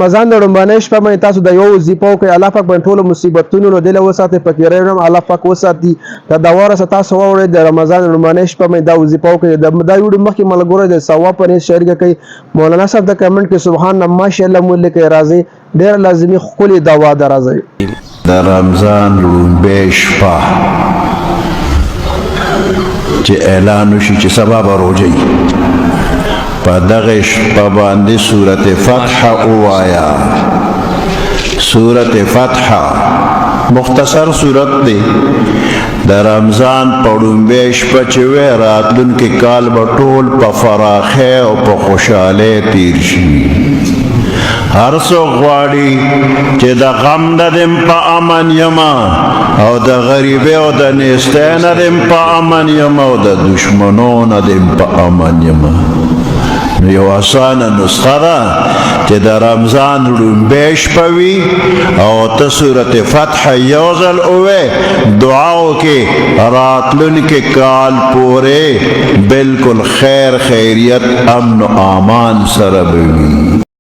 رمضان د لومبنۍ شپه باندې تاسو د یو وظیفه وکړئ الله پاک باندې ټولو مصیبتونو نه دله وساتئ فقیران هم الله پاک وساتي د دواره څخه تاسو واورئ د رمضان د لومبنۍ شپه باندې دا وظیفه وکړئ دا ویډیو مخکې ملګرو د ثواب په نیت شریک کړئ مولانا صاحب د کمنټ کې سبحان الله ماشاءالله مو لیکئ راځي ډېر لازمي ښکلې دوا ده راځي د رمضان لومبۍ شپه چې اعلان وشي چې سبا به روژه په دغه شپه باندې سورت فتح ووایه سورت فتح مختصر سورت دی د رمضان په لومبۍ شپه چې وی راتلونکي کال به ټول په فراخۍ او په خوشحالۍ تیر شي هر څوک غواړي چې د غم نه دم په امن یما او د غریبۍ او د نیستۍ نه دم په امن یما او د دشمنو نه دم په امن یما یو آسانه نسخه ده چې د رمضان لومبۍ شپه وي او ته سورت فتح یو ځل ووایې دعا وکړې راتلونکي کال پورې بالکل خیر خیریت امن و امان سره به وي